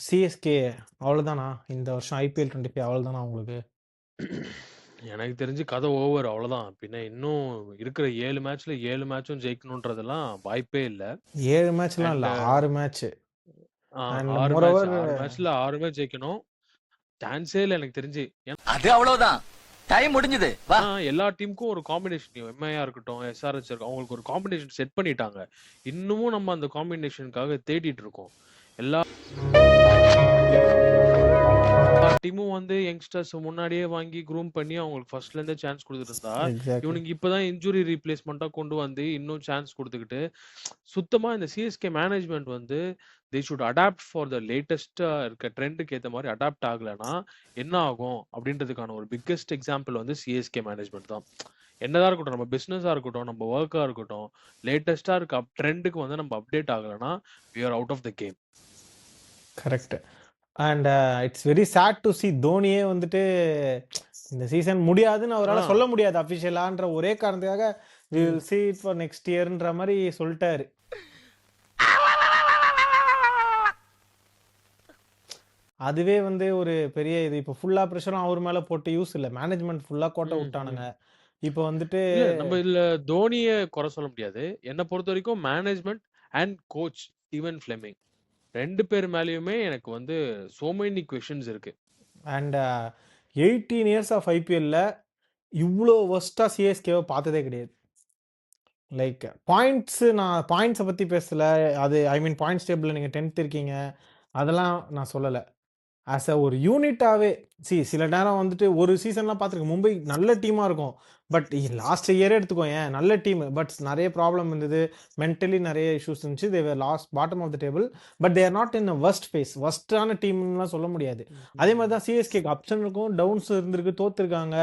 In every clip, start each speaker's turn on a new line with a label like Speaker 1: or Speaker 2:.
Speaker 1: CSK அவ்வளோதானா? இந்த வருஷம் ஐபிஎல் 25 அவ்வளோதானா உங்களுக்கு?
Speaker 2: எனக்கு தெரிஞ்சு கதை ஓவர் அவ்வளோதான். பின்ன இன்னும் இருக்கிற 7 மேட்ச்ல 7 மேட்சும் ஜெயிக்கணுன்றதெல்லாம் வாய்ப்பே இல்ல.
Speaker 1: 7 மேட்ச்லாம் இல்ல.
Speaker 2: And
Speaker 1: 6 match. And
Speaker 2: 6 match
Speaker 1: moreover
Speaker 2: 6 மேட்ச்ல 6மே ஜெயிக்கணும். சான்ஸே இல்ல எனக்கு தெரிஞ்சு.
Speaker 3: அது அவ்வளவுதான். டைம் முடிஞ்சது. வா.
Speaker 2: ஏன்னா எல்லா டீமுக்கும் ஒரு காம்பினேஷன் டீம் எம்ஐயா இருக்கட்டும், எஸ்ஆர்எச் இருக்கட்டும், அவங்களுக்கு ஒரு காம்பினேஷன் செட் பண்ணிட்டாங்க. இன்னமும் நம்ம அந்த காம்பினேஷனுக்காக தேடிட்டு இருக்கோம். எல்லா டீமும் வந்து யங்ஸ்டர்ஸ் முன்னாடியே வாங்கி க்ரூம் பண்ணி அவங்களுக்கு ஃபர்ஸ்ட்ல இருந்தே சான்ஸ் கொடுத்துருந்தா,
Speaker 1: எக்ஸாக்ட்லி.
Speaker 2: இவனுக்கு இப்பதான் இன்ஜுரி ரீப்ளேஸ்மெண்ட்டா கொண்டு வந்து இன்னும் சான்ஸ் கொடுத்துக்கிட்டு சுத்தமா இந்த சிஎஸ்கே மேனேஜ்மெண்ட் வந்து they should adopt for the லேட்டஸ்டா இருக்க ட்ரெண்டுக்கு ஏத்த மாதிரி அடாப்ட் ஆகலைன்னா என்ன ஆகும் அப்படின்றதுக்கான ஒரு பிக்கெஸ்ட் எக்ஸாம்பிள் வந்து சிஎஸ்கே மேனேஜ்மெண்ட் தான். என்னதான் இருக்கட்டும், நம்ம பிசினஸா இருக்கட்டும், நம்ம ஒர்க்கா இருக்கட்டும், லேட்டஸ்டா இருக்க ட்ரெண்டுக்கு வந்து நம்ம அப்டேட் ஆகலைன்னா we are out of the game.
Speaker 1: Correct. And it's very sad to see தோனியே வந்துட்டு இந்த சீசன் முடியாதுன்னு அவரால் சொல்ல முடியாது அஃபிஷியலான்ற ஒரே காரணத்துக்காக we will see it for next yearன்ற மாதிரி சொல்லிட்டாரு. அதுவே வந்து ஒரு பெரிய இது. இப்போ ஃபுல்லா ப்ரெஷரும் அவர் மேல போட்டு யூஸ் இல்ல. மேனேஜ்மெண்ட் ஃபுல்லா கோட்டை விட்டானுங்க. இப்போ வந்துட்டு
Speaker 2: இல்ல நம்ம இதுல தோனிய குறை சொல்ல முடியாது. என்ன பொறுத்த வரைக்கும் management and coach Steven Fleming 2 பேர் மேலயுமே எனக்கு வந்து சோ மெனி क्वेश्चंस இருக்கு.
Speaker 1: அண்ட் 18 இயர்ஸ் ஆஃப் ஐபிஎல்ல இவ்வளோ ஒஸ்டா சிஎஸ்கேவை பார்த்ததே கிடையாது. லைக் நான் பாயிண்ட்ஸை பற்றி பேசல. அது ஐ மீன் பாயிண்ட்ஸ் டேபிளில் நீங்கள் 10th இருக்கீங்க, அதெல்லாம் நான் சொல்லலை. ஆஸ் அ ஒரு யூனிட்டாகவே சில நேரம் வந்துட்டு ஒரு சீசன்லாம் பார்த்துருக்கேன். மும்பை நல்ல டீமாக இருக்கும், பட் லாஸ்ட் இயரே எடுத்துக்கோ, ஏன் நல்ல டீம், பட் நிறைய ப்ராப்ளம் இருந்தது, மென்டலி நிறைய இஷ்யூஸ் இருந்துச்சு. They were last bottom of the table, but they're not in worst phase. வர்ஸ்டான டீம்லாம் சொல்ல முடியாது. அதே மாதிரி தான் சிஎஸ்கேக்கு அப்ஸ் இருக்கும், டவுன்ஸ் இருந்திருக்கு, தோத்துருக்காங்க.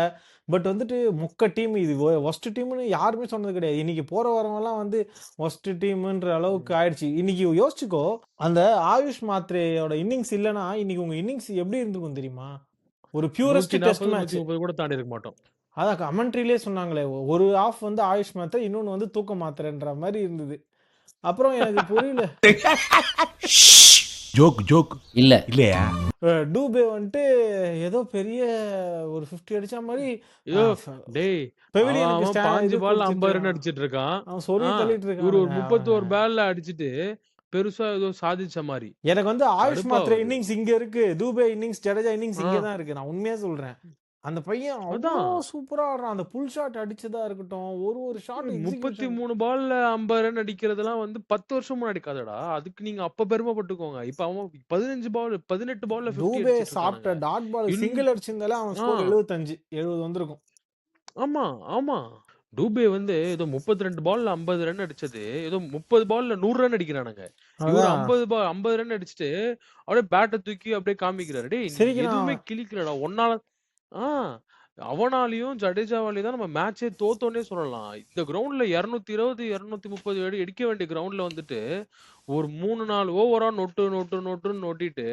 Speaker 1: பட் வந்துட்டு மொக்க டீம், இது ஒஸ்ட் டீம்னு யாருமே சொன்னது கிடையாது. இன்னைக்கு போற வரவங்கலாம் வந்து ஒஸ்ட் டீம்ன்ற அளவுக்கு ஆயிடுச்சு. இன்னைக்கு யோசிச்சுக்கோ, அந்த ஆயுஷ் மாத்ரேயோட இன்னிங்ஸ் இல்லைன்னா இன்னைக்கு உங்க இன்னிங்ஸ் எப்படி இருந்திருக்கும் தெரியுமா? ஒரு பியூரஸ்ட் டெஸ்ட் மேட்ச்
Speaker 2: 130 கூட தாண்டி இருக்க மாட்டோம்.
Speaker 1: அதான் கமெண்ட்ரிலே சொன்னாங்களே, ஒரு ஆஃப் வந்து ஆயுஷ் மாத்திரை, இன்னொன்று வந்து தூக்க மாத்திரைன்ற மாதிரி இருந்தது. அப்புறம் எனக்கு புரியல.
Speaker 4: ஜோக்
Speaker 3: இல்ல
Speaker 4: இல்லையா?
Speaker 1: டூபே வந்துட்டு ஏதோ பெரிய ஒரு 50 அடிச்ச மாதிரி
Speaker 2: டேய்
Speaker 1: பெவிலியனுக்கு
Speaker 2: 5 பால் 50 ரன் அடிச்சிட்டு இருக்கான்.
Speaker 1: அவன் சொல்லி தள்ளிட்டு
Speaker 2: இவரு ஒரு
Speaker 1: இருக்கான்.
Speaker 2: 31 பால்ல அடிச்சிட்டு பெருசா ஏதோ சாதிச்ச மாதிரி.
Speaker 1: எனக்கு வந்து ஆயுஷ்
Speaker 2: கடுப்பா
Speaker 1: மாத்திரை
Speaker 2: வருது.
Speaker 1: இன்னிங்ஸ் இங்க இருக்கு, தூபே இன்னிங்ஸ், ஜடேஜா இன்னிங்ஸ் இங்க தான் இருக்கு. நான் உண்மையா சொல்றேன், அந்த பையன் அவ்வளோ
Speaker 2: அதான்
Speaker 1: சூப்பரா ஆடுறான். அந்த புல் ஷாட் அடிச்சதா இருக்கட்டும், ஒரு ஷாட்
Speaker 2: 33 பால்ல 50 ரன் அடிக்கிறதெல்லாம் வந்து 10 வருஷம் முன்னாடி கதடா. அதுக்கு நீங்க அப்ப பெருமைப்பட்டுக்கோங்க. இப்ப அவன் 15 பால் 18 பால்ல 50
Speaker 1: தூபே
Speaker 2: அடிச்சிட்டு
Speaker 1: சாப்பிட்ட
Speaker 2: இருக்கானுங்க.
Speaker 1: டாட் பால் சிங்கிள் அடிச்சிருந்தாலே அவன் ஸ்கோர் 75 70 வந்திருக்கும்.
Speaker 2: ஆமா ஆமா டூபே வந்து ஏதோ 32 பால்ல 50 ரன் அடிச்சது, ஏதோ 30 பால்ல 100 ரன் அடிக்கிறானுங்க. இவர் 50 ரன் அடிச்சுட்டு அப்படியே பேட்டை தூக்கி அப்படியே காமிக்கிறாரு. டேய் நீ எதுவுமே கிழிக்கலடா ஒன்னால. அவனாலையும் ஜடேஜாவாலையும் தான் நம்ம மேட்சே தோத்தோன்னே சொல்லலாம். இந்த கிரவுண்ட்ல 220 230 அடி அடிக்க வேண்டிய கிரவுண்ட்ல வந்துட்டு ஒரு 3-4 ஓவரா நொட்டுன்னு நொட்டிட்டு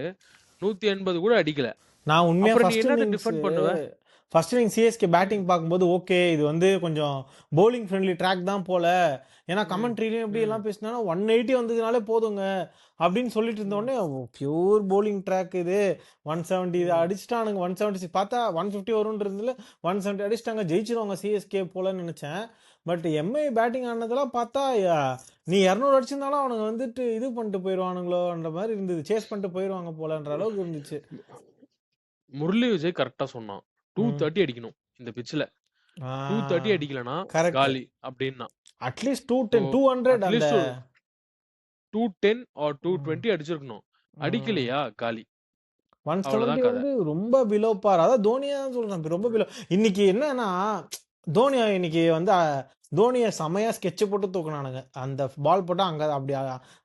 Speaker 2: 180 கூட அடிக்கல.
Speaker 1: நான் உண்மையா
Speaker 2: அப்புறம் நீ என்னத்த டிஃபெண்ட் பண்ணுவ?
Speaker 1: ஃபர்ஸ்ட் இன்னிங் சிஎஸ்கே பேட்டிங் பார்க்கும்போது ஓகே, இது வந்து கொஞ்சம் பவுலிங் ஃப்ரெண்ட்லி ட்ராக் தான் போல. ஏன்னா கமெண்ட்ரிலையும் எப்படி எல்லாம் பேசினா 180 வந்ததுனாலே போதுங்க அப்படின்னு சொல்லிட்டு இருந்தோடனே பியூர் பவுலிங் ட்ராக் இது. 170 அடிச்சிட்டானுங்க. 176 பார்த்தா 150 வரும்ன்றதுல 170 அடிச்சிட்டாங்க, ஜெயிச்சிருவாங்க சிஎஸ்கே போலன்னு நினைச்சேன். பட் எம்ஐ பேட்டிங் ஆனதெல்லாம் பார்த்தா நீ 200 அடிச்சிருந்தாலும் அவனுங்க வந்துட்டு இது பண்ணிட்டு போயிடுவானுங்களோன்ற மாதிரி இருந்தது. சேஸ் பண்ணிட்டு போயிடுவாங்க போலன்ற அளவுக்கு இருந்துச்சு.
Speaker 2: முரளி விஜய் கரெக்டா சொன்னான், 230 அடிக்கணும் இந்த பிட்ச்ல. 230 அடிக்கலனா காலி அப்படின்னா.
Speaker 1: அட்லீஸ்ட் 210 200 அந்த
Speaker 2: 210 ஆர் 220 அடிச்சிருக்கணும். அடிக்கலையா காலி.
Speaker 1: 170 வந்து ரொம்ப பிலோ பார். அதான் தோனியா தான் சொல்றேன், ரொம்ப பிலோ. இன்னைக்கு என்னன்னா தோனியா இன்னைக்கு வந்து தோனியை செமையா ஸ்கெட்ச் போட்டு தூக்குனானுங்க. அந்த பால் போட்டா அங்க அப்படி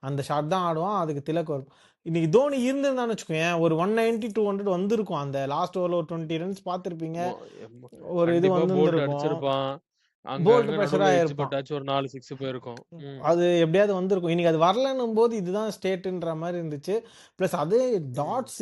Speaker 1: அந்த ஷாட் தான் ஆடுவான், அதுக்கு திலக் வரும். இன்னைக்கு தோனி இருந்திருந்தான்னு வச்சுக்கோங்க, ஒரு 190 200 வந்திருக்கும். அந்த லாஸ்ட் ஓவர்ல ஒரு 20 ரன்ஸ் பார்த்திருப்பீங்க, ஒரு இது வந்து
Speaker 2: அடிச்சிருப்பான்.
Speaker 1: போல்ட் பிரஷர் ஆயிருப்பான்,
Speaker 2: ஒரு 4 6 போயிருக்கும்.
Speaker 1: அது எப்படியாவது வந்திருக்கும். இன்னைக்கு அது வரலன்னும் போது இதுதான் ஸ்டேட்ன்ற மாதிரி இருந்துச்சு. பிளஸ் அதே டாட்ஸ்,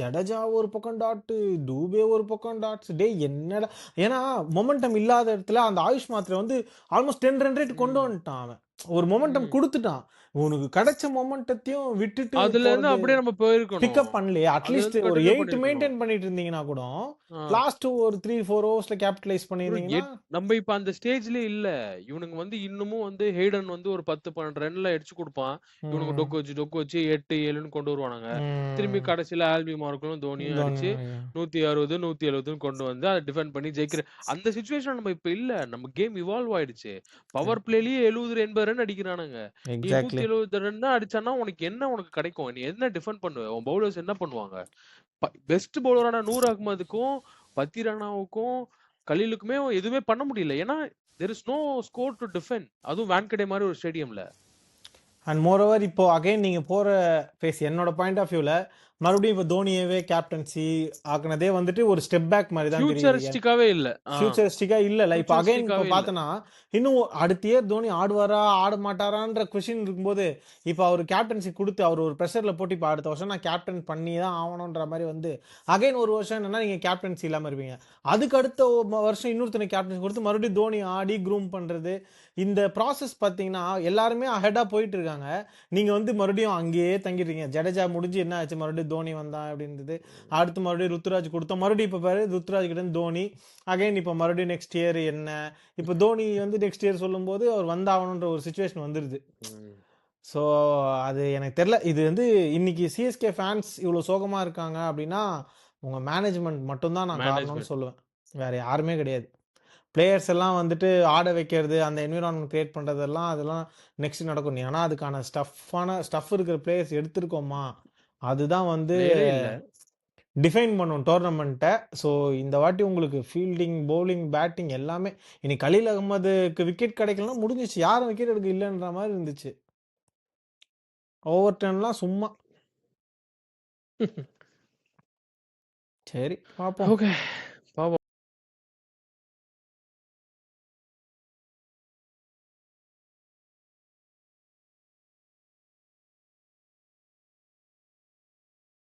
Speaker 1: ஜடேஜா ஒரு பக்கம் டாட், டூபே ஒரு பக்கம் டாட்ஸ். டே என்னடா, ஏன்னா மொமெண்டம் இல்லாத இடத்துல அந்த ஆயுஷ் மாத்திரை வந்து ஆல்மோஸ்ட் 10 ரன் ரேட் கொண்டு வந்துட்டான். அவன் ஒரு மொமெண்டம் கொடுத்துட்டான். உனக்கு கிடைச்ச மொமெண்டத்தையும் விட்டுட்டு
Speaker 2: அதுல இருந்து
Speaker 1: போறது
Speaker 2: அப்படியே நம்ம போயிருக்கணும்.
Speaker 1: பிக்கப் பண்ணலையே.
Speaker 2: அதுல
Speaker 1: அட்லீஸ்ட்
Speaker 2: இருந்து
Speaker 1: ஒரு
Speaker 2: கண்டினியூ
Speaker 1: 8
Speaker 2: பண்ணிருக்கணும்.
Speaker 1: மெயின்டெயின் பண்ணிட்டு இருந்தீங்கன்னா கூட,
Speaker 2: ஆ.
Speaker 1: லாஸ்ட் ஒரு 3, 4 ஓவர்ஸ்ல கேபிட்டலைஸ்
Speaker 2: ப்ரோ
Speaker 1: பண்ணியிருந்தீங்கன்னா
Speaker 2: நம்ம இப்ப அந்த ஸ்டேஜ்லயே இல்ல. இவனுங்க வந்து இன்னமும் வந்து ஹேடன் வந்து ஒரு 10, 12 ரன்ல அடிச்சு குடுப்பான். இவனுங்க
Speaker 1: ம்.
Speaker 2: டொக்கு வச்சு 8, 7ன்னு கொண்டு வருவானுங்க. திரும்பி
Speaker 1: ம்.
Speaker 2: கடைசில ஆல்பி மார்க்கும் தோனியும்
Speaker 1: தோனி
Speaker 2: அடிச்சு 160, 170ன்னு கொண்டு வந்து அத டிஃபெண்ட் பண்ணி ஜெயிக்கிற அந்த சிச்சுவேஷன் நம்ம இப்ப இல்ல. நம்ம கேம் இவால்வ் ஆயிடுச்சு. பவர் பிளேலயே 70, 80 ரன் அடிக்கிறானுங்க. நீ
Speaker 1: எக்ஸாக்ட்லி.
Speaker 2: 170 ரன் தான் அடிச்சான்னா உனக்கு கிடைக்கும்? நீ என்ன டிஃபெண்ட் பண்ணுவ? உன் பவுலர்ஸ் என்ன பண்ணுவாங்க? பெஸ்ட் பவுலரான நூர் அகமதுக்கும், பத்தி ராணாவுக்கும், கலீலுக்குமே எதுவுமே பண்ண முடியல. ஏன்னா, there is no score to defend. அதுவும் வான்கடே மாரி ஒரு ஸ்டேடியம்ல.
Speaker 1: அண்ட் மோரோவர் இப்போ அகைன் நீங்க போற ஃபேஸ் என்னோட பாயிண்ட் ஆஃப் வியூல மறுபடியும் இப்போ தோனியவே கேப்டன்சி ஆக்குனதே வந்துட்டு ஒரு ஸ்டெப் பேக் மாதிரி தான் தெரியுது.
Speaker 2: ஃபியூச்சரிஸ்டிக்காவே இல்ல.
Speaker 1: ஃபியூச்சரிஸ்டிக்கா இல்ல. இப்போ அகைன் இப்போ
Speaker 2: ஃபியூச்சரிஸ்டிக்காவே இல்ல.
Speaker 1: பார்த்தனா இன்னும் அடுத்த இயர் தோனி ஆடுவாரா ஆட மாட்டாரான்ற கொஸ்டின் இருக்கும்போது இப்போ அவர் கேப்டன்சி கொடுத்து அவர் ஒரு ப்ரெஷர்ல போட்டு இப்போ அடுத்த வருஷம் நான் கேப்டன் பண்ணி தான் ஆகணுன்ற மாதிரி வந்து அகைன் ஒரு வருஷம் என்னன்னா நீங்க கேப்டன்சி இல்லாம இருப்பீங்க. அதுக்கு அடுத்த வருஷம் இன்னொருத்தனை கேப்டன்சி கொடுத்து மறுபடியும் தோனி ஆடி க்ரூம் பண்றது இந்த ப்ராசஸ் பார்த்தீங்கன்னா எல்லாருமே அஹெடா போயிட்டு இருக்காங்க. நீங்க வந்து மறுபடியும் அங்கேயே தங்கிடுறீங்க. ஜடேஜா முடிஞ்சு என்ன ஆச்சு மறுபடியும் தோனி வந்தான் அப்படின்றது. அடுத்து மறுபடியும் ருத்துராஜ் கொடுத்தோம். மறுபடியும் இப்போ பாரு ருத்துராஜ் கிட்ட இருந்து தோனி அகைன் இப்போ மறுபடியும் நெக்ஸ்ட் இயர் என்ன இப்போ தோனி வந்து நெக்ஸ்ட் இயர் சொல்லும்போது அவர் வந்தாகணுன்ற ஒரு சுச்சுவேஷன் வந்துருது. ஸோ அது எனக்கு தெரியல. இது வந்து இன்னைக்கு சிஎஸ்கே ஃபேன்ஸ் இவ்வளோ சோகமா இருக்காங்க அப்படின்னா உங்க மேனேஜ்மெண்ட் மட்டும்தான் நான் காரணம்னு
Speaker 2: மேனேஜ்மெண்ட்.
Speaker 1: சொல்லுவேன். வேற யாருமே கிடையாது. பிளேயர்ஸ் எல்லாம் வந்துட்டு ஆட வைக்கிறது அந்த என்விரான்மெண்ட் கிரியேட் பண்ணுறதெல்லாம் அதெல்லாம் நெக்ஸ்ட் நடக்கும். ஆனால் அதுக்கான ஸ்டஃப் இருக்கிற பிளேயர்ஸ் எடுத்திருக்கோமா அதுதான் வந்து
Speaker 2: பிளேயரே இல்ல.
Speaker 1: டிஃபைன் பண்ணும் டோர்னமெண்ட்டை. ஸோ இந்த வாட்டி உங்களுக்கு ஃபீல்டிங் பவுலிங் பேட்டிங் எல்லாமே இனி கலீல் அகமதுக்கு விக்கெட் கிடைக்கலன்னா முடிஞ்சிச்சு. யாரும் விக்கெட் எடுக்க இல்லைன்ற மாதிரி இருந்துச்சு. ஓவர் டர்ன்லாம் சும்மா. சரி பார்ப்போம்.
Speaker 2: ஓகே.